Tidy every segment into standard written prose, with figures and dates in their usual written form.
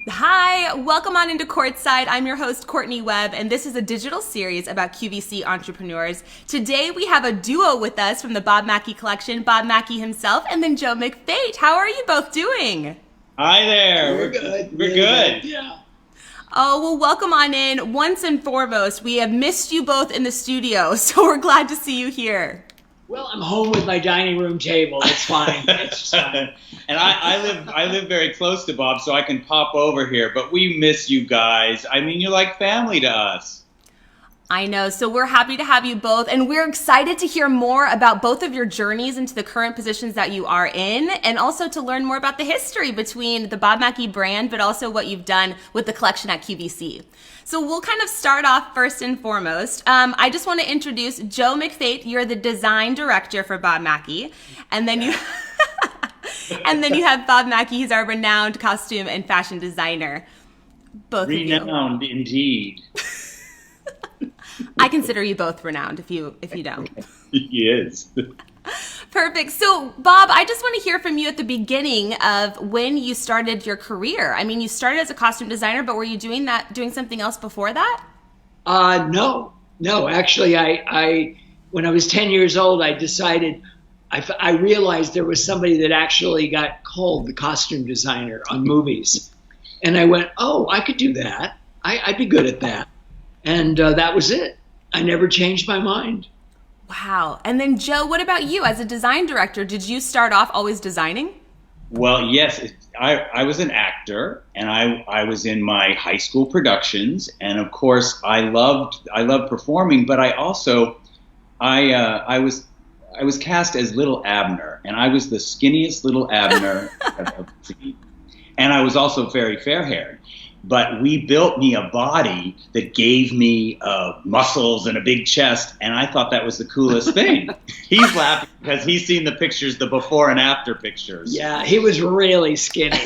Hi, welcome on into Courtside. I'm your host, Courtney Webb, and this is a digital series about QVC entrepreneurs. Today, we have a duo with us from the Bob Mackie collection, Bob Mackie himself, and then Joe McFate. How are you both doing? Hi there. We're good. We're good. Yeah. Oh, well, welcome on in. Once and foremost, we have missed you both in the studio, so we're glad to see you here. Well, I'm home with my dining room table. It's fine. It's fine. And I live very close to Bob, so I can pop over here. But we miss you guys. I mean, you're like family to us. I know. So we're happy to have you both, and we're excited to hear more about both of your journeys into the current positions that you are in, and also to learn more about the history between the Bob Mackie brand, but also what you've done with the collection at QVC. So we'll kind of start off first and foremost. I just want to introduce Joe McFate. You're the design director for Bob Mackie, and then you and then you have Bob Mackie. He's our renowned costume and fashion designer. Both Renowned, indeed. I consider you both renowned if you don't. He is. Perfect. So, Bob, I just want to hear from you at the beginning of when you started your career. I mean, you started as a costume designer, but were you doing something else before that? No. Actually, I when I was 10 years old, I decided, I realized there was somebody that actually got called the costume designer on movies. And I went, oh, I could do that. I'd be good at that. And that was it. I never changed my mind. Wow. And then, Joe, what about you? As a design director, did you start off always designing? Well, yes. I was an actor, and I was in my high school productions, and of course, I loved performing. But I also, I was cast as Little Abner, and I was the skinniest Little Abner I've ever seen. And I was also very fair-haired. But we built me a body that gave me muscles and a big chest, and I thought that was the coolest thing. He's laughing because he's seen the pictures, the before and after pictures. Yeah, he was really skinny.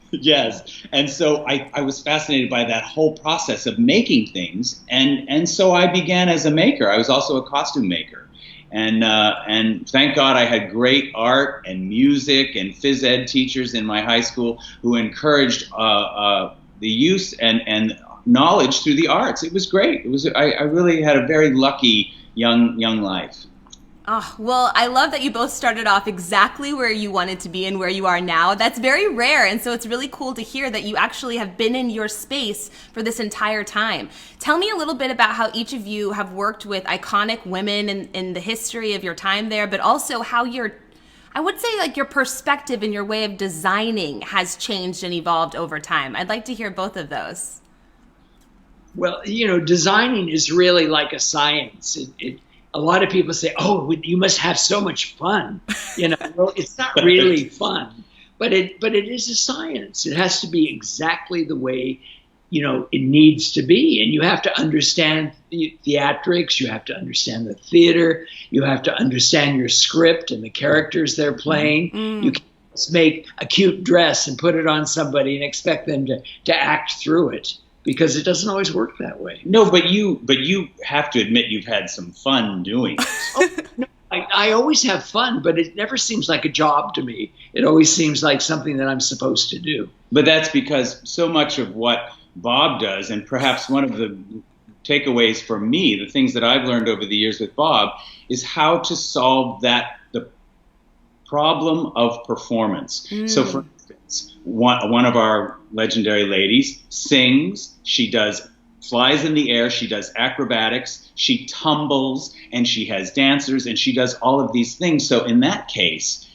Yes, and so I was fascinated by that whole process of making things, and so I began as a maker. I was also a costume maker. And thank God I had great art and music and phys ed teachers in my high school who encouraged the use and knowledge through the arts. It was great. I really had a very lucky young life. Oh, well, I love that you both started off exactly where you wanted to be and where you are now. That's very rare, and so it's really cool to hear that you actually have been in your space for this entire time. Tell me a little bit about how each of you have worked with iconic women in the history of your time there, but also how I would say like your perspective and your way of designing has changed and evolved over time. I'd like to hear both of those. Well, designing is really like a science. A lot of people say, oh, you must have so much fun. Well, it's not really fun, but it is a science. It has to be exactly the way, it needs to be. And you have to understand the theatrics. You have to understand the theater. You have to understand your script and the characters they're playing. You can't just make a cute dress and put it on somebody and expect them to act through it. Because it doesn't always work that way. No, but you have to admit you've had some fun doing it. Oh, no, I always have fun, but it never seems like a job to me. It always seems like something that I'm supposed to do. But that's because so much of what Bob does, and perhaps one of the takeaways for me, the things that I've learned over the years with Bob, is how to solve the problem of performance. So for instance, one of our legendary ladies sings, she flies in the air, she does acrobatics, she tumbles, and she has dancers, and she does all of these things. So in that case,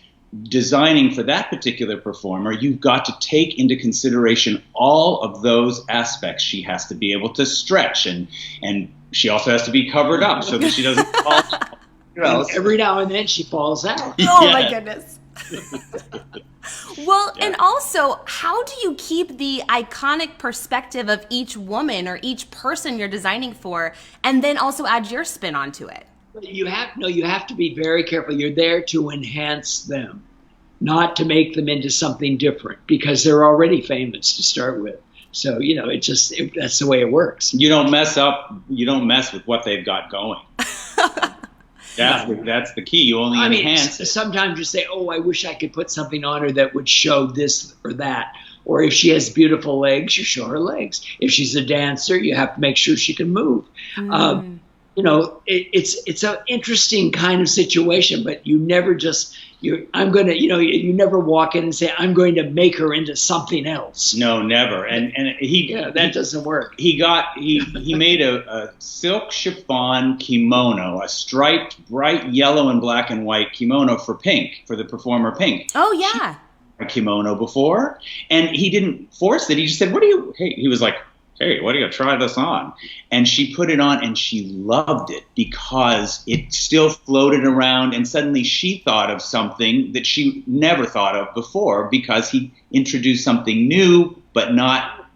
designing for that particular performer, you've got to take into consideration all of those aspects. She has to be able to stretch, and she also has to be covered up so that she doesn't fall. Every now and then she falls out. Oh, my goodness. Well, and also, how do you keep the iconic perspective of each woman or each person you're designing for, and then also add your spin onto it? You have to be very careful. You're there to enhance them, not to make them into something different, because they're already famous to start with. So, that's the way it works. You don't mess with what they've got going. That's the key. You only enhance it. Sometimes you say, oh, I wish I could put something on her that would show this or that. Or if she has beautiful legs, you show her legs. If she's a dancer, you have to make sure she can move. It's an interesting kind of situation, but you never you never walk in and say, I'm going to make her into something else. No, never. And that doesn't work. He made a silk chiffon kimono, a striped bright yellow and black and white kimono for the performer Pink. Oh yeah. A kimono before, and he didn't force it. He just said, he was like, hey, what do you try this on? And she put it on and she loved it because it still floated around, and suddenly she thought of something that she never thought of before because he introduced something new, but not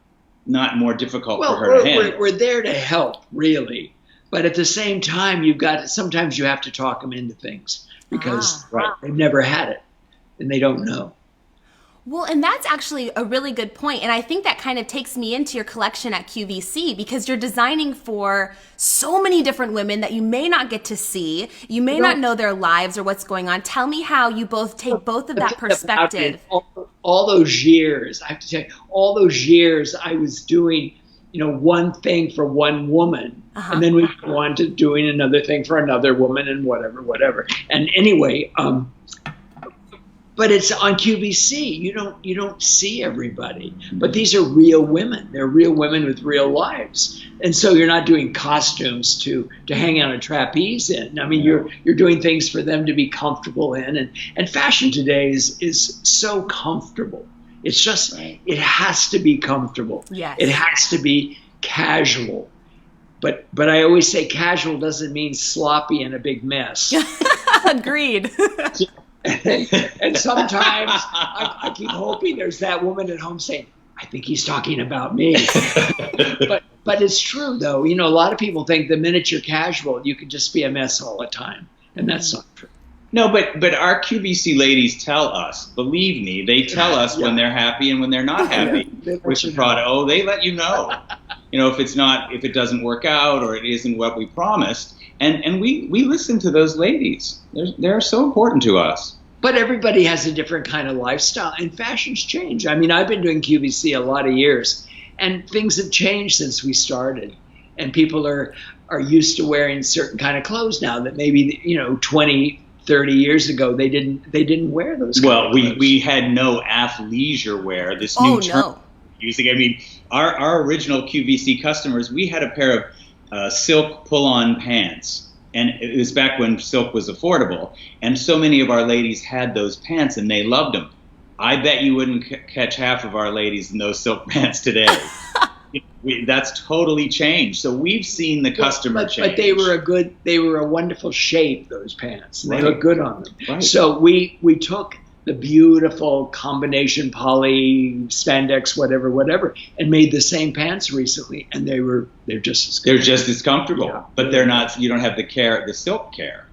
more difficult for her to handle. We're there to help, really. But at the same time, sometimes you have to talk them into things because they've never had it and they don't know. Well, and that's actually a really good point. And I think that kind of takes me into your collection at QVC because you're designing for so many different women that you may not get to see. You may not know their lives or what's going on. Tell me how you both take both of that perspective. All those years, I have to tell you, I was doing, one thing for one woman. And then we go on to doing another thing for another woman and whatever. And anyway, but it's on QVC. You don't see everybody. But these are real women. They're real women with real lives. And so you're not doing costumes to hang on a trapeze in. I mean, you're doing things for them to be comfortable in. And fashion today is so comfortable. It's just, it has to be comfortable. Yes. It has to be casual. But I always say casual doesn't mean sloppy and a big mess. Agreed. And sometimes I keep hoping there's that woman at home saying, I think he's talking about me. But it's true, though. A lot of people think the minute you're casual, you can just be a mess all the time. And that's not true. No, but our QVC ladies tell us, believe me, they tell us when they're happy and when they're not happy with the product. Oh, they let you know. If it doesn't work out or it isn't what we promised. And we listen to those ladies. They're so important to us. But everybody has a different kind of lifestyle, and fashions change. I mean, I've been doing QVC a lot of years, and things have changed since we started. And people are used to wearing certain kind of clothes now that maybe 20, 30 years ago they didn't wear those. Well, we had no athleisure wear. This new term using. I mean, our original QVC customers, we had a pair of silk pull-on pants. And it was back when silk was affordable. And so many of our ladies had those pants and they loved them. I bet you wouldn't catch half of our ladies in those silk pants today. That's totally changed. So we've seen the customer change. But they were a wonderful shape, those pants. They look good on them. Right. So we took the beautiful combination poly spandex whatever and made the same pants recently, and they're just as good. They're just as comfortable, but they're not. You don't have the silk care.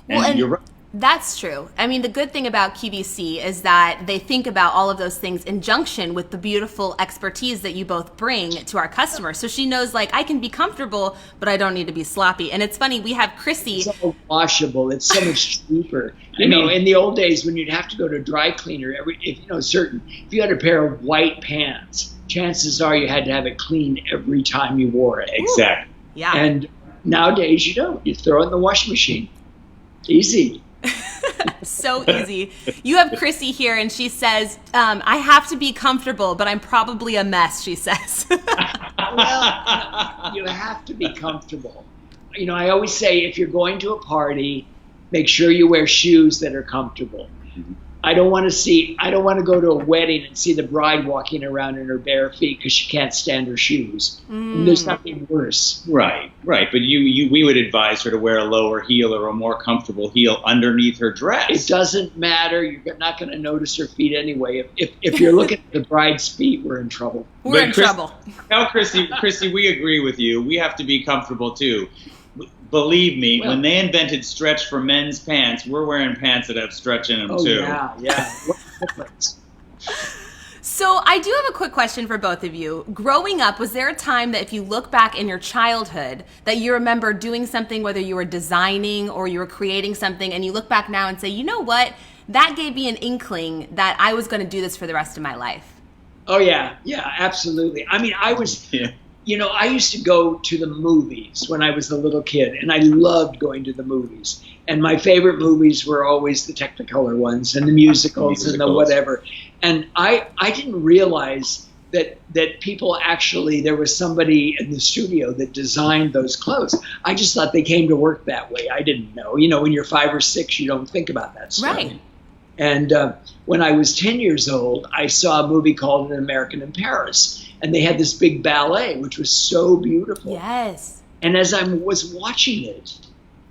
And you're right. That's true. I mean, the good thing about QVC is that they think about all of those things in junction with the beautiful expertise that you both bring to our customers. So she knows, I can be comfortable, but I don't need to be sloppy. And it's funny, we have Chrissy. It's so washable. It's so much cheaper. In the old days when you'd have to go to a dry cleaner, if you had a pair of white pants, chances are you had to have it clean every time you wore it. Exactly. Yeah. And nowadays you don't. You throw it in the washing machine. Easy. So easy. You have Chrissy here, and she says, I have to be comfortable, but I'm probably a mess, she says. Well, you have to be comfortable. I always say if you're going to a party, make sure you wear shoes that are comfortable. Mm-hmm. I don't want to go to a wedding and see the bride walking around in her bare feet because she can't stand her shoes. And there's nothing worse. Right. But we would advise her to wear a lower heel or a more comfortable heel underneath her dress. It doesn't matter. You're not going to notice her feet anyway. If you're looking at the bride's feet, we're in trouble. We're in trouble. No, Chrissy, we agree with you. We have to be comfortable too. Believe me, when they invented stretch for men's pants, we're wearing pants that have stretch in them too. Yeah. What a difference. So So I do have a quick question for both of you. Growing up, was there a time that if you look back in your childhood that you remember doing something, whether you were designing or you were creating something, and you look back now and say, you know what, that gave me an inkling that I was going to do this for the rest of my life? Oh, yeah, absolutely. I mean, I was, I used to go to the movies when I was a little kid, and I loved going to the movies. And my favorite movies were always the Technicolor ones and the musicals and the whatever. And I didn't realize that people actually, there was somebody in the studio that designed those clothes. I just thought they came to work that way. I didn't know. When you're 5 or 6, you don't think about that stuff. Right. And when I was 10 years old, I saw a movie called An American in Paris. And they had this big ballet, which was so beautiful. Yes. And as I was watching it,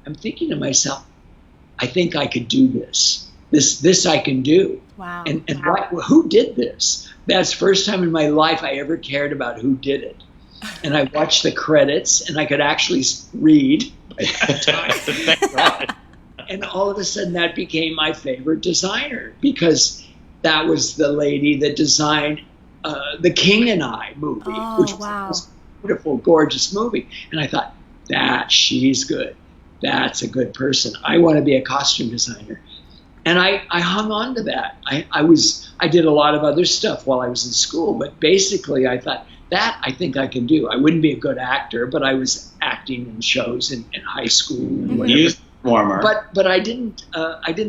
I'm thinking to myself, I think I could do this. This I can do. Wow. And who did this? That's the first time in my life I ever cared about who did it. And I watched the credits, and I could actually read by that time. Thank God. And all of a sudden that became my favorite designer, because that was the lady that designed The King and I movie, which was a beautiful, gorgeous movie. And I thought, she's good. That's a good person. I want to be a costume designer. And I hung on to that. I did a lot of other stuff while I was in school, but basically I thought, that I think I can do. I wouldn't be a good actor, but I was acting in shows in high school and whatever. Warmer. But I didn't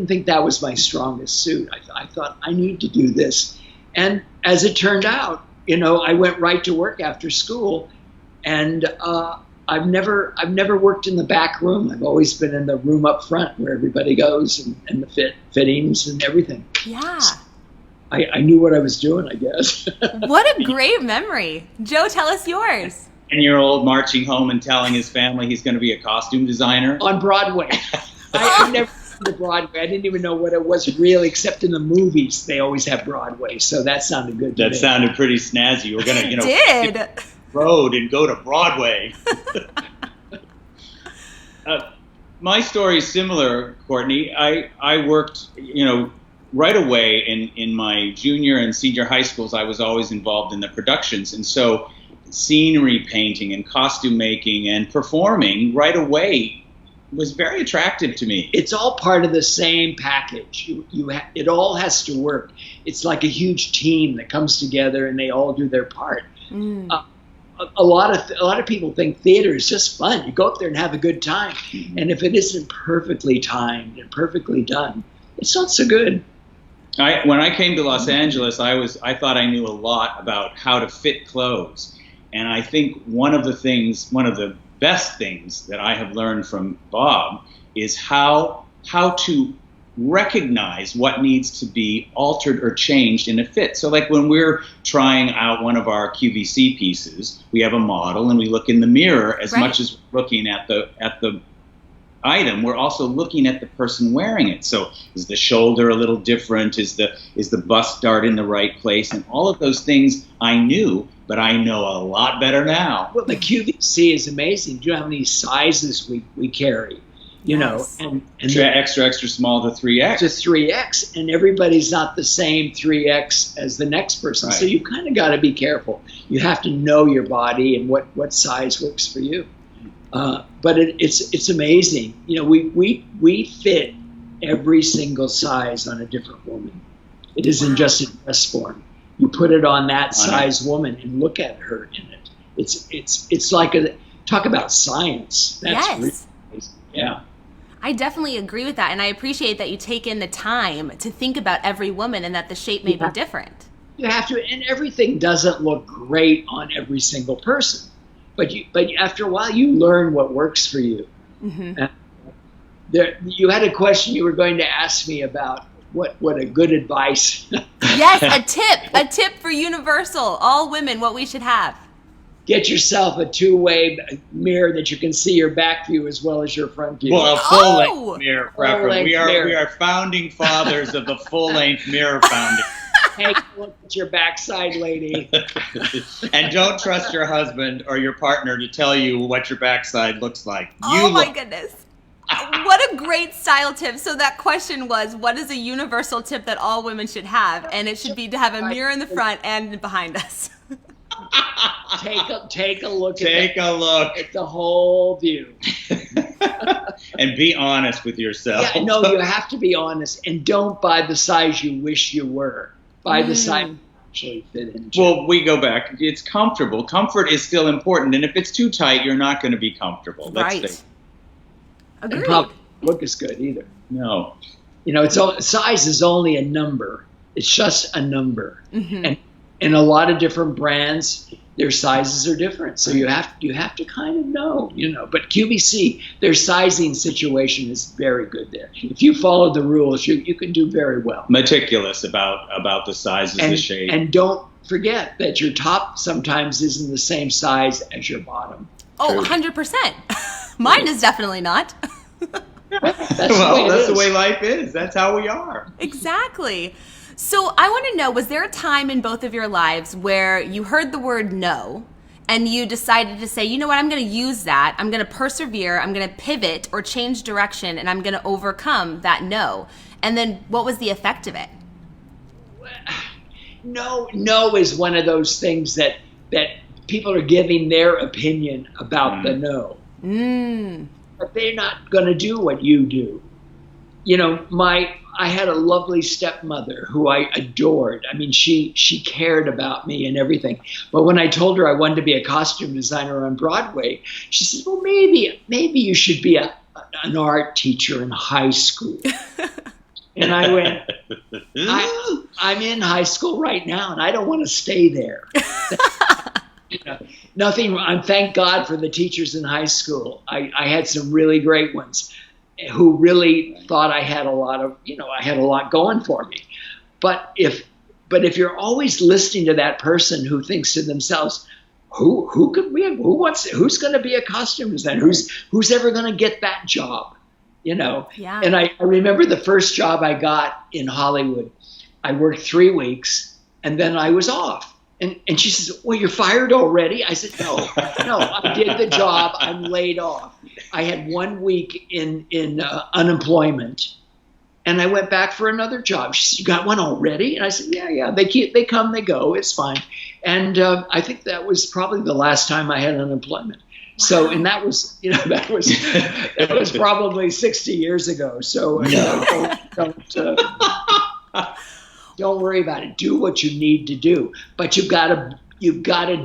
think that was my strongest suit. I thought I need to do this. And as it turned out, I went right to work after school, and I've never worked in the back room. I've always been in the room up front where everybody goes and the fittings and everything. Yeah. So I knew what I was doing, I guess. What a great memory. Joe, tell us yours. 10-year-old marching home and telling his family he's going to be a costume designer. On Broadway. I've never been to Broadway. I didn't even know what it was really, except in the movies they always have Broadway. So that sounded good to me. That sounded pretty snazzy. We're going to, did. road and go to Broadway. My story is similar, Courtney. I worked, right away in my junior and senior high schools. I was always involved in the productions, and so scenery painting and costume making and performing right away was very attractive to me. It's all part of the same package. It all has to work. It's like a huge team that comes together and they all do their part. A lot of people think theater is just fun. You go up there and have a good time. And if it isn't perfectly timed and perfectly done, it's not so good. When I came to Los Angeles, I thought I knew a lot about how to fit clothes. And I think one of the best things that I have learned from Bob is how to recognize what needs to be altered or changed in a fit. So like when we're trying out one of our QVC pieces, we have a model and we look in the mirror as much as we're looking at the item, we're also looking at the person wearing it. So is the shoulder a little different? Is the bust dart in the right place? And all of those things I knew, but I know a lot better now. Well, the QVC is amazing. Do you know how many sizes we carry? And extra small to 3X. To 3X, and everybody's not the same 3X as the next person. Right. So you kind of got to be careful. You have to know your body and what size works for you. But it's amazing. We fit every single size on a different woman. It isn't just a dress form. You put it on that size woman and look at her in it. It's like talk about science. That's really amazing. Yeah. I definitely agree with that, and I appreciate that you take in the time to think about every woman and that the shape may be different. You have to, and everything doesn't look great on every single person. But after a while, you learn what works for you. Mm-hmm. You had a question you were going to ask me about what a good advice. Yes, a tip for Universal, all women, what we should have. Get yourself a two-way mirror that you can see your back view as well as your front view. Well, a full-length mirror preference. We are founding fathers of the full-length mirror founding. Take a look at your backside, lady. And don't trust your husband or your partner to tell you what your backside looks like. Oh, my goodness. What a great style tip. So that question was, what is a universal tip that all women should have? And it should be to have a mirror in the front and behind us. Take a look at the whole view. And be honest with yourself. Yeah, no, you have to be honest, and don't buy the size you wish you were. Buy the size you actually fit into. Well, we go back. It's comfortable. Comfort is still important, and if it's too tight, you're not going to be comfortable. Right. Agreed. And probably look as good either. No. Size is only a number. It's just a number. Mm-hmm. And in a lot of different brands, their sizes are different. So you have to kind of know, But QVC, their sizing situation is very good there. If you follow the rules, you can do very well. Meticulous about the sizes, the shape. And don't forget that your top sometimes isn't the same size as your bottom. Oh, 100%. Mine is definitely not. That's the way life is. That's how we are. Exactly. So I want to know, was there a time in both of your lives where you heard the word no and you decided to say, you know what, I'm going to use that. I'm going to persevere. I'm going to pivot or change direction, and I'm going to overcome that no. And then what was the effect of it? No is one of those things that people are giving their opinion about the no. But they're not going to do what you do. I had a lovely stepmother who I adored. I mean, she cared about me and everything. But when I told her I wanted to be a costume designer on Broadway, she said, well, maybe you should be an art teacher in high school. And I went, I'm in high school right now, and I don't want to stay there. Thank God for the teachers in high school. I had some really great ones who really thought I had a lot going for me. But if you're always listening to that person who thinks to themselves, who's going to be a costume designer? Who's ever going to get that job? Yeah. And I remember the first job I got in Hollywood. I worked 3 weeks and then I was off. And she says, well, you're fired already? I said, no, I did the job. I'm laid off. I had 1 week in unemployment, and I went back for another job. She said, you got one already? And I said, yeah. They come, they go. It's fine. And I think that was probably the last time I had unemployment. Wow. So, and that was probably 60 years ago. So don't worry about it. Do what you need to do, but you've got to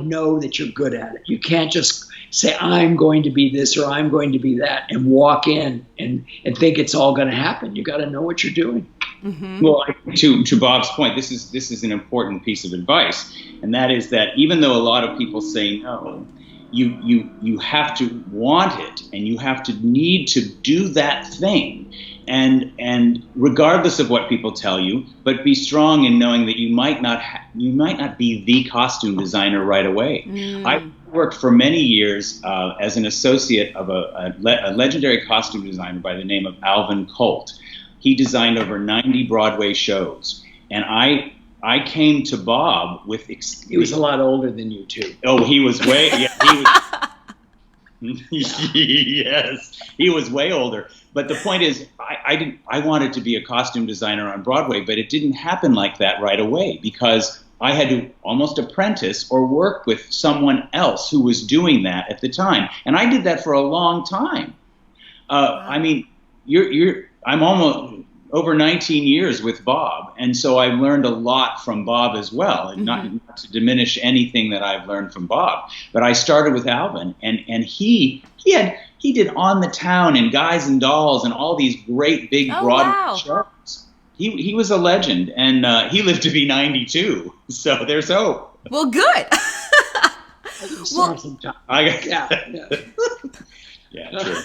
know that you're good at it. You can't just say I'm going to be this or I'm going to be that and walk in and think it's all going to happen. You got to know what you're doing. Mm-hmm. Well, to Bob's point, this is an important piece of advice, and that is that even though a lot of people say no, you have to want it and you have to need to do that thing. And regardless of what people tell you, but be strong in knowing that you might not be the costume designer right away. I worked for many years as an associate of a legendary costume designer by the name of Alvin Colt. He designed over 90 Broadway shows, and I came to Bob with. He was a lot older than you too. Oh, he was way. Yeah, he was. Yes, he was way older. But the point is, I wanted to be a costume designer on Broadway, but it didn't happen like that right away because I had to almost apprentice or work with someone else who was doing that at the time, and I did that for a long time. I mean, I'm almost over 19 years with Bob, and so I've learned a lot from Bob as well, and not to diminish anything that I've learned from Bob. But I started with Alvin, and he did On the Town and Guys and Dolls and all these great big Broadway shows. He was a legend, and he lived to be 92. So there's hope. Well, good. Yeah, true.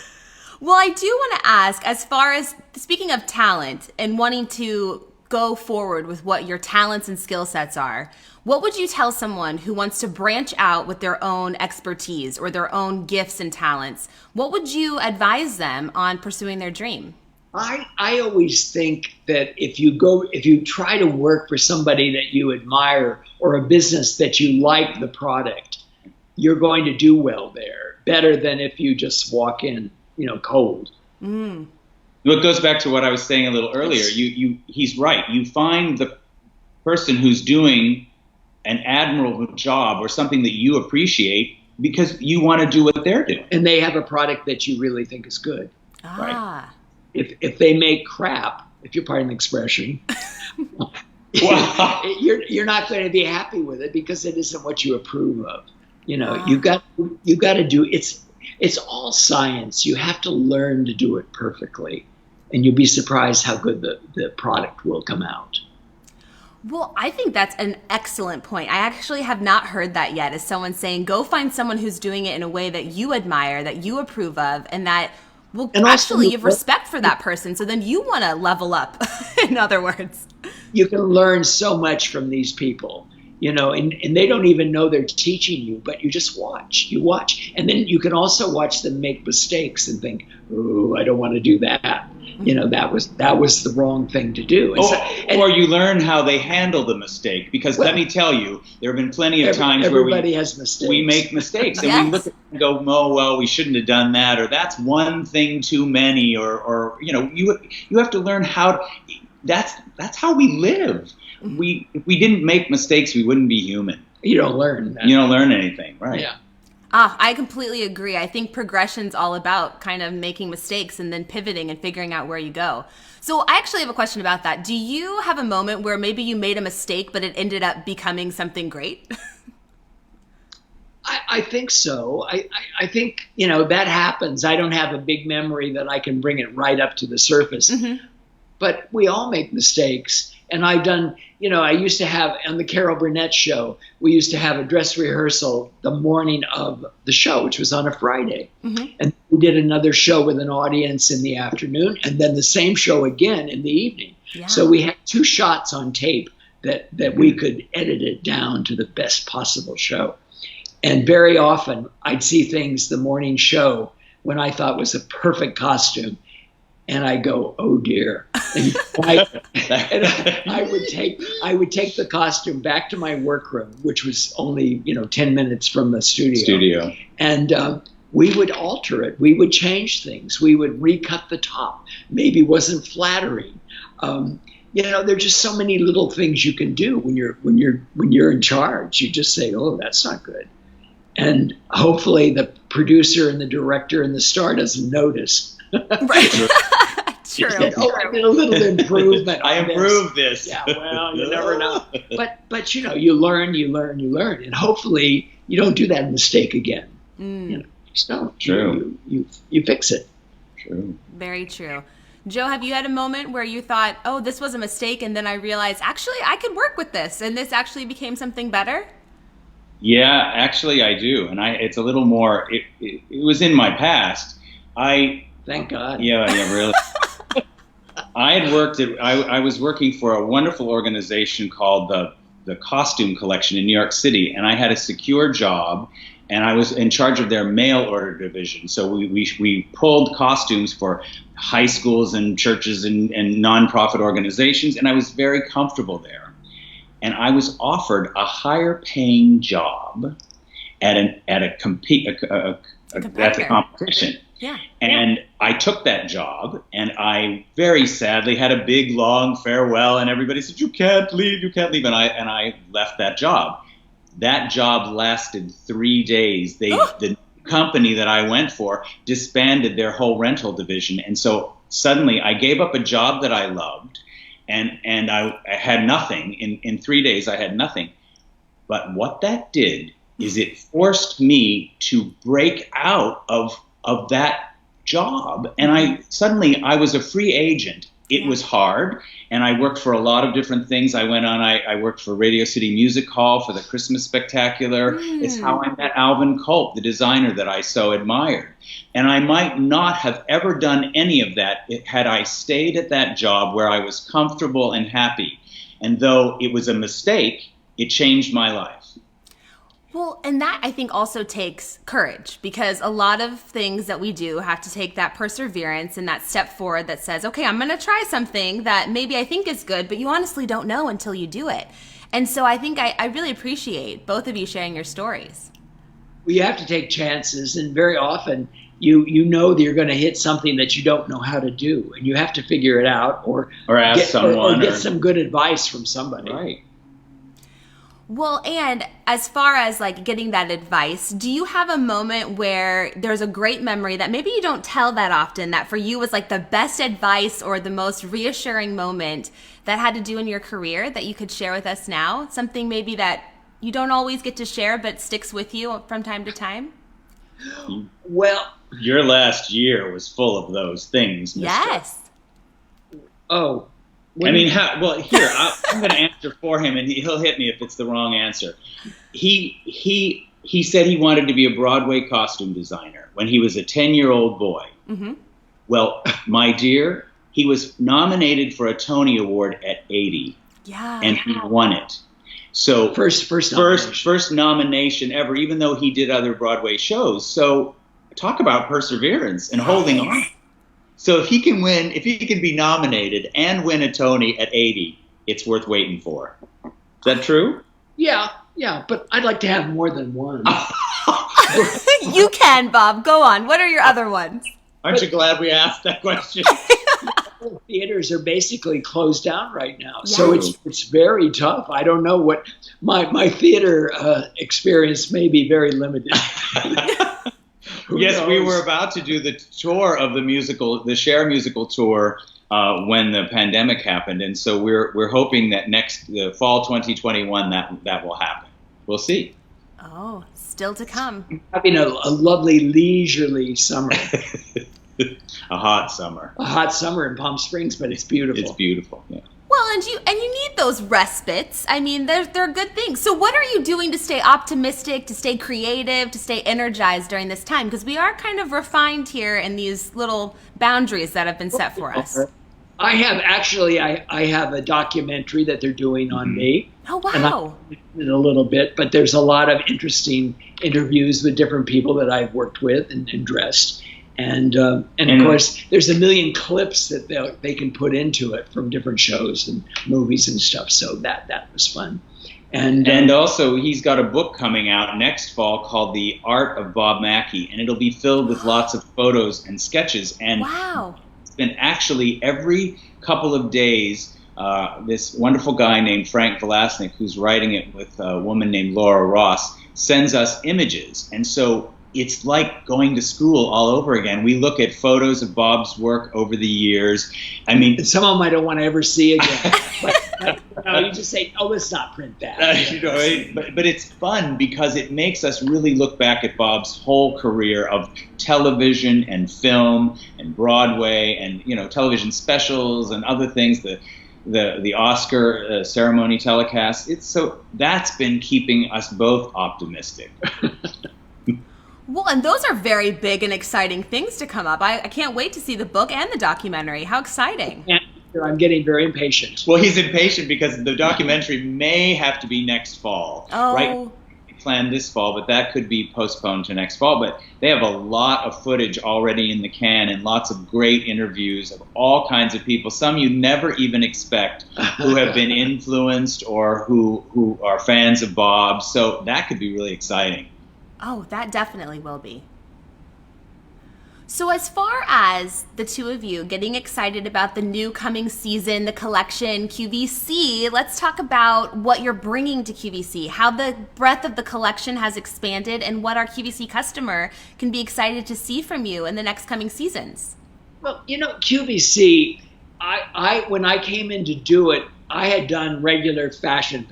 Well, I do want to ask, as far as speaking of talent and wanting to go forward with what your talents and skill sets are, what would you tell someone who wants to branch out with their own expertise or their own gifts and talents? What would you advise them on pursuing their dream? I always think that if you try to work for somebody that you admire or a business that you like the product, you're going to do well there, better than if you just walk in, cold. It goes back to what I was saying a little earlier. He's right. You find the person who's doing an admirable job or something that you appreciate because you want to do what they're doing. And they have a product that you really think is good. Ah. Right? If they make crap, if you're pardon the expression, you're not going to be happy with it because it isn't what you approve of. You know, you've got to do it's all science. You have to learn to do it perfectly, and you'll be surprised how good the product will come out. Well, I think that's an excellent point. I actually have not heard that yet, as someone saying, go find someone who's doing it in a way that you admire, that you approve of, and that will actually give respect for that person. So then you want to level up, in other words. You can learn so much from these people, you know, and they don't even know they're teaching you, but you just watch. You watch. And then you can also watch them make mistakes and think, oh, I don't want to do that. You know, that was the wrong thing to do. Or you learn how they handle the mistake. Because let me tell you, there have been plenty of times where everybody has mistakes. We make mistakes. And we look at it and go, oh, well, we shouldn't have done that. Or that's one thing too many. Or you know, you have to learn how that's how we live. If we didn't make mistakes, we wouldn't be human. You don't learn that. You don't learn anything, right? Yeah. I completely agree. I think progression's all about kind of making mistakes and then pivoting and figuring out where you go. So I actually have a question about that. Do you have a moment where maybe you made a mistake, but it ended up becoming something great? I think so. I think, you know, that happens. I don't have a big memory that I can bring it right up to the surface. Mm-hmm. But we all make mistakes. And I've done, you know, I used to have on the Carol Burnett show, we used to have a dress rehearsal the morning of the show, which was on a Friday. Mm-hmm. And we did another show with an audience in the afternoon and then the same show again in the evening. Yeah. So we had 2 shots on tape that we could edit it down to the best possible show. And very often I'd see things the morning show when I thought was a perfect costume. And I go, oh dear. And I would take the costume back to my workroom, which was only, 10 minutes from the studio. And we would alter it. We would change things. We would recut the top. Maybe it wasn't flattering. There are just so many little things you can do when you're in charge. You just say, oh, that's not good. And hopefully the producer and the director and the star doesn't notice. Right. True. I did a little improvement. I improved this. Yeah, well, you never know. But you learn, and hopefully you don't do that mistake again. You just don't. True. You fix it. True. Very true. Joe, have you had a moment where you thought, oh, this was a mistake, and then I realized, actually, I could work with this, and this actually became something better? Yeah, actually, I do, and it's a little more. It was in my past. Thank God. Yeah, really. I was working for a wonderful organization called the Costume Collection in New York City, and I had a secure job, and I was in charge of their mail order division. So we pulled costumes for high schools and churches and nonprofit organizations, and I was very comfortable there. And I was offered a higher paying job at a competition. Yeah. And I took that job, and I very sadly had a big, long farewell, and everybody said, you can't leave, and I left that job. That job lasted 3 days. The company that I went for disbanded their whole rental division, and so suddenly I gave up a job that I loved, and I had nothing. In 3 days, I had nothing. But what that did is it forced me to break out of that job. And I was a free agent. It was hard. And I worked for a lot of different things. I worked for Radio City Music Hall for the Christmas Spectacular. It's how I met Alvin Culp, the designer that I so admired. And I might not have ever done any of that had I stayed at that job where I was comfortable and happy. And though it was a mistake, it changed my life. Well, and that I think also takes courage, because a lot of things that we do have to take that perseverance and that step forward that says, okay, I'm going to try something that maybe I think is good, but you honestly don't know until you do it. And so I think I really appreciate both of you sharing your stories. Well, you have to take chances, and very often you know that you're going to hit something that you don't know how to do, and you have to figure it out, or ask someone, or get some good advice from somebody. Right. Well, and as far as like getting that advice, do you have a moment where there's a great memory that maybe you don't tell that often, that for you was like the best advice or the most reassuring moment that had to do in your career that you could share with us now? Something maybe that you don't always get to share but sticks with you from time to time? Well, your last year was full of those things, Mr. Yes. Oh. I mean, here, I'm going to answer for him, and he'll hit me if it's the wrong answer. He said he wanted to be a Broadway costume designer when he was a 10-year-old boy. Mm-hmm. Well, my dear, he was nominated for a Tony Award at 80. Yeah. And he won it. So first nomination ever, even though he did other Broadway shows. So talk about perseverance and holding on. So if he can be nominated and win a Tony at 80, it's worth waiting for. Is that true? Yeah, but I'd like to have more than one. You can, Bob. Go on. What are your other ones? Aren't you glad we asked that question? Theaters are basically closed down right now, Yeah. so it's very tough. I don't know what my theater experience may be very limited. Yes, we were about to do the tour of the Cher musical tour when the pandemic happened, and so we're hoping that the fall 2021 that will happen. We'll see. Oh, still to come. Having a lovely leisurely summer. A hot summer. A hot summer in Palm Springs, but it's beautiful. It's beautiful. Yeah. Well, and you need those respites. I mean, they're good things. So what are you doing to stay optimistic, to stay creative, to stay energized during this time? Because we are kind of refined here in these little boundaries that have been set for us. I have a documentary that they're doing on me. Oh, wow. And I'm in a little bit, but there's a lot of interesting interviews with different people that I've worked with and dressed. And of course, there's a million clips that they can put into it from different shows and movies and stuff. So that was fun. And also, he's got a book coming out next fall called The Art of Bob Mackie, and it'll be filled with lots of photos and sketches. And wow. It's been actually every couple of days, this wonderful guy named Frank Velasnik, who's writing it with a woman named Laura Ross, sends us images. And so it's like going to school all over again. We look at photos of Bob's work over the years. I mean, some of them I don't want to ever see again. But you just say, "Oh, let's not print that." But it's fun because it makes us really look back at Bob's whole career of television and film and Broadway and television specials and other things. The Oscar ceremony telecast. So that's been keeping us both optimistic. Well, and those are very big and exciting things to come up. I can't wait to see the book and the documentary. How exciting. I'm getting very impatient. Well, he's impatient because the documentary may have to be next fall. Oh. Right? We planned this fall, but that could be postponed to next fall. But they have a lot of footage already in the can and lots of great interviews of all kinds of people, some you never even expect, who have been influenced or who are fans of Bob. So that could be really exciting. Oh, that definitely will be. So as far as the two of you getting excited about the new coming season, the collection, QVC, let's talk about what you're bringing to QVC, how the breadth of the collection has expanded, and what our QVC customer can be excited to see from you in the next coming seasons. Well, QVC, when I came in to do it, I had done regular fashion,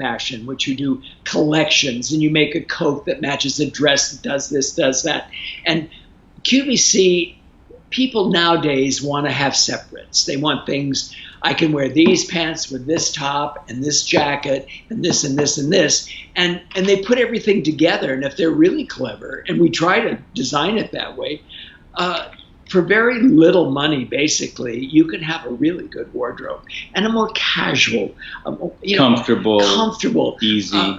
which you do collections and you make a coat that matches a dress that does this, does that. And QVC, people nowadays want to have separates. They want things, I can wear these pants with this top and this jacket and this and this and this. And they put everything together. And if they're really clever, and we try to design it that way, for very little money, basically, you can have a really good wardrobe and a more casual, comfortable, easy.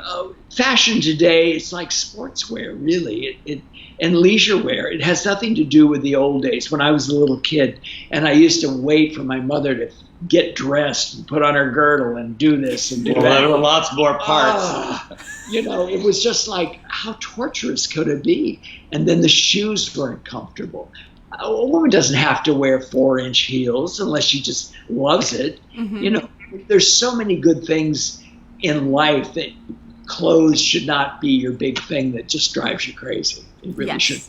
Fashion today, it's like sportswear, really, and leisure wear. It has nothing to do with the old days when I was a little kid, and I used to wait for my mother to get dressed and put on her girdle and do this and do that. There were lots more parts. It was just like, how torturous could it be? And then the shoes weren't comfortable. A woman doesn't have to wear 4-inch heels unless she just loves it. There's so many good things in life that clothes should not be your big thing that just drives you crazy. It really should.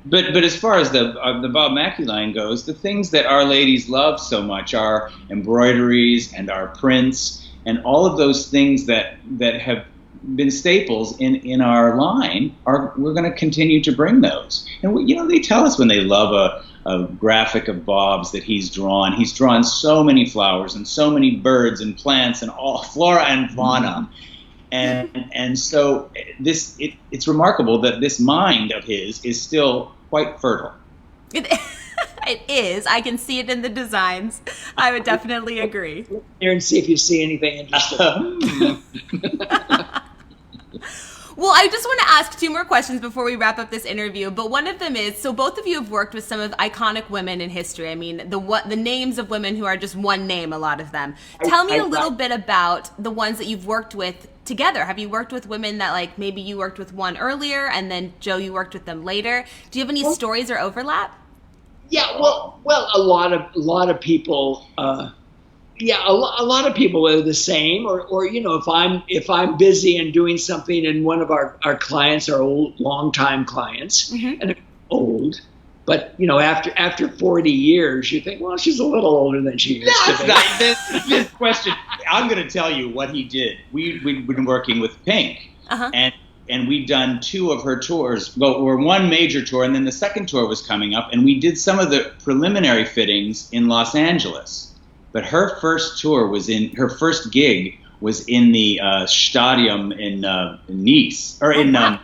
But as far as the Bob Mackie line goes, the things that our ladies love so much are embroideries and our prints and all of those things that have been staples in our line. We're going to continue to bring those. And they tell us when they love a graphic of Bob's that he's drawn. He's drawn so many flowers and so many birds and plants and all flora and fauna. And so it's remarkable that this mind of his is still quite fertile. It is. I can see it in the designs. I would definitely agree. Look here and see if you see anything interesting. Well, I just want to ask 2 more questions before we wrap up this interview. But one of them is, so both of you have worked with some of the iconic women in history. I mean, the names of women who are just one name, a lot of them. Tell me a little bit about the ones that you've worked with together. Have you worked with women that, like, maybe you worked with one earlier and then, Joe, you worked with them later? Do you have any stories or overlap? Yeah, well, a lot of people. A lot of people are the same, or if I'm busy and doing something, and one of our clients are longtime clients, and old, but after 40 years, you think, well, she's a little older than she used to be. This question, I'm going to tell you what he did. We've been working with Pink, and we'd done 2 of her tours, or one major tour, and then the second tour was coming up, and we did some of the preliminary fittings in Los Angeles. But her first gig was in the Stadium in Nice, or in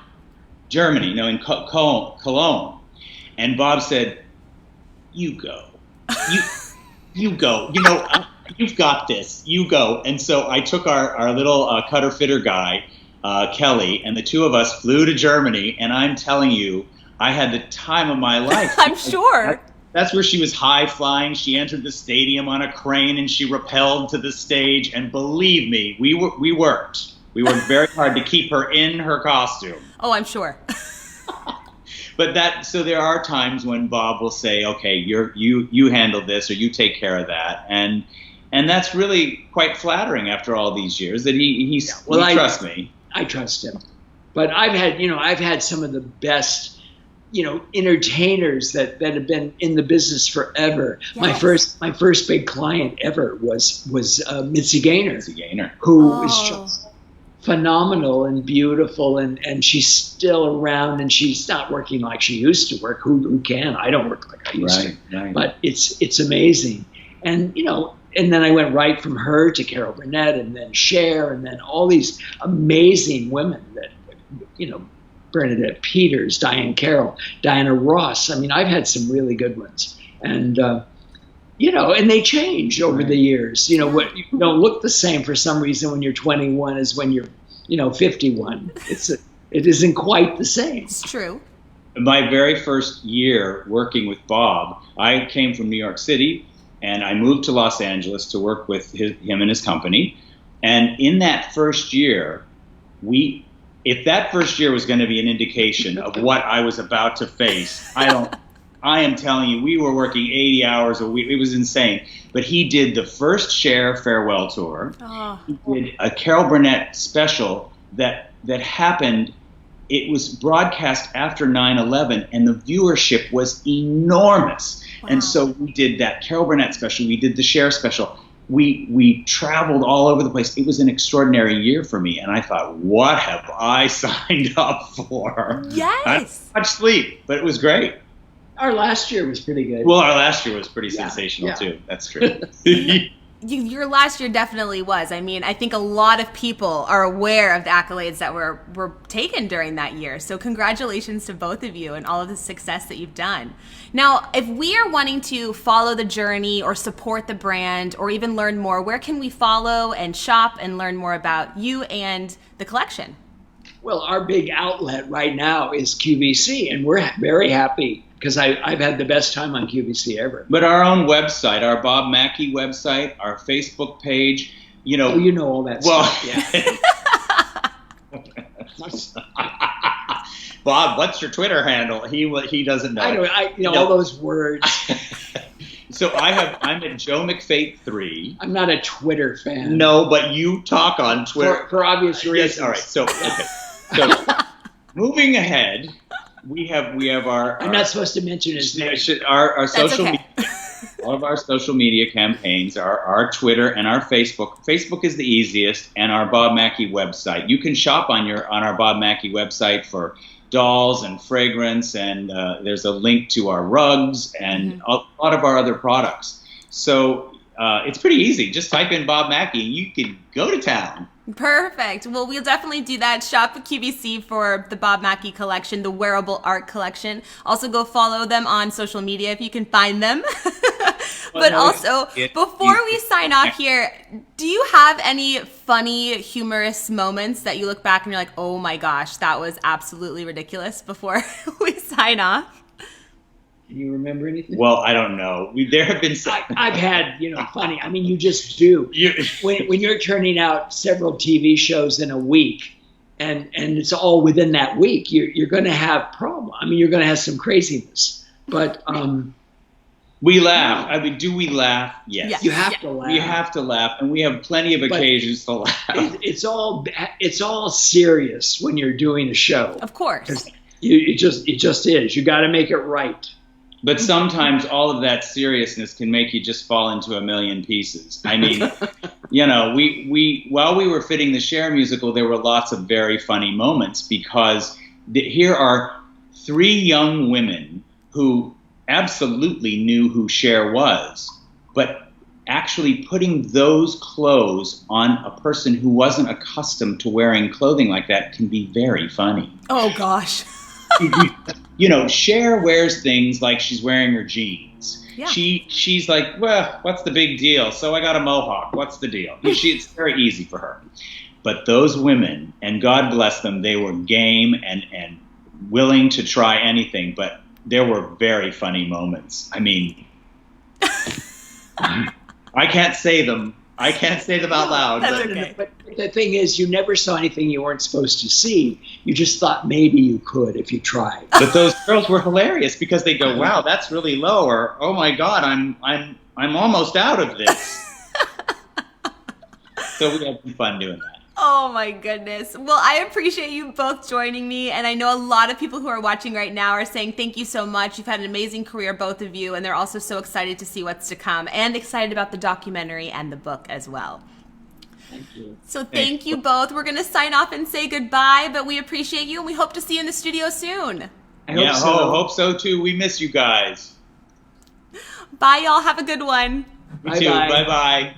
Germany, in Cologne. And Bob said, "You go, you go. You've got this. You go." And so I took our little cutter fitter guy, Kelly, and the 2 of us flew to Germany. And I'm telling you, I had the time of my life. I'm sure. That's where she was high flying. She entered the stadium on a crane and she rappelled to the stage. And believe me, we worked. We worked very hard to keep her in her costume. Oh, I'm sure. So there are times when Bob will say, "Okay, you handle this, or you take care of that," and that's really quite flattering after all these years that he trusts me. I trust him, but I've had some of the best entertainers that have been in the business forever. Yes. My first big client ever was Mitzi Gaynor, who is just phenomenal and beautiful, and she's still around, and she's not working like she used to work. Who can? I don't work like I used to. Right. But it's amazing. And and then I went right from her to Carol Burnett, and then Cher, and then all these amazing women that Bernadette Peters, Diane Carroll, Diana Ross. I mean, I've had some really good ones, and and they change over the years. You don't look the same for some reason when you're 21 as when you're 51. It isn't quite the same. It's true. My very first year working with Bob, I came from New York City, and I moved to Los Angeles to work with him and his company. And in that first year, if that first year was going to be an indication of what I was about to face, I am telling you, we were working 80 hours a week. It was insane. But he did the first Cher farewell tour. Oh. He did a Carol Burnett special that happened. It was broadcast after 9/11, and the viewership was enormous. Wow. And so we did that Carol Burnett special. We did the Cher special. We traveled all over the place. It was an extraordinary year for me, and I thought, what have I signed up for? Yes. I didn't have much sleep, but it was great. Our last year was pretty good. Well, our last year was pretty sensational too. That's true. Your last year definitely was. I mean, I think a lot of people are aware of the accolades that were taken during that year. So congratulations to both of you and all of the success that you've done. Now, if we are wanting to follow the journey or support the brand or even learn more, where can we follow and shop and learn more about you and the collection? Well, our big outlet right now is QVC, and we're very happy because I've had the best time on QVC ever. But our own website, our Bob Mackie website, our Facebook page, you know all that stuff. Yeah. Bob, what's your Twitter handle? He doesn't know. All those words. So I'm at Joe McFate 3. I'm not a Twitter fan. No, but you talk on Twitter for obvious reasons. Yes, all right. So moving ahead, we have our. I'm not supposed to mention his name. Our social okay. media. All of our social media campaigns are our Twitter and our Facebook. Facebook is the easiest, and our Bob Mackie website. You can shop on our Bob Mackie website for dolls and fragrance, and there's a link to our rugs and a lot of our other products. So it's pretty easy. Just type in Bob Mackie, and you can go to town. Perfect. Well, we'll definitely do that. Shop at QVC for the Bob Mackie collection, the wearable art collection. Also go follow them on social media if you can find them. But also, before we sign off here, do you have any funny, humorous moments that you look back and you're like, oh my gosh, that was absolutely ridiculous before we sign off? Can you remember anything? Well, I don't know. There have been some. I've had, funny. I mean, you just do. When you're turning out several TV shows in a week, and it's all within that week, you're going to have problems. I mean, you're going to have some craziness. But we laugh. I mean, do we laugh? Yes. You have to laugh. We have to laugh, and we have plenty of occasions to laugh. It's all serious when you're doing a show. Of course. It just is. You got to make it right. But sometimes all of that seriousness can make you just fall into a million pieces. I mean, we while we were fitting the Cher musical, there were lots of very funny moments because here are 3 young women who absolutely knew who Cher was, but actually putting those clothes on a person who wasn't accustomed to wearing clothing like that can be very funny. Oh, gosh. Cher wears things like she's wearing her jeans. Yeah. She's like, well, what's the big deal? So I got a mohawk. What's the deal? It's very easy for her. But those women, and God bless them, they were game and willing to try anything. But there were very funny moments. I mean, I can't say them. I can't say them out loud. That's okay. But the thing is, you never saw anything you weren't supposed to see. You just thought maybe you could if you tried. But those girls were hilarious because they go, "Wow, that's really low," or "Oh my God, I'm almost out of this." So we had some fun doing that. Oh my goodness. Well, I appreciate you both joining me. And I know a lot of people who are watching right now are saying thank you so much. You've had an amazing career, both of you. And they're also so excited to see what's to come and excited about the documentary and the book as well. Thank you. So thank you both. We're going to sign off and say goodbye, but we appreciate you and we hope to see you in the studio soon. I hope so. Hope so too. We miss you guys. Bye, y'all. Have a good one. You too. Bye-bye.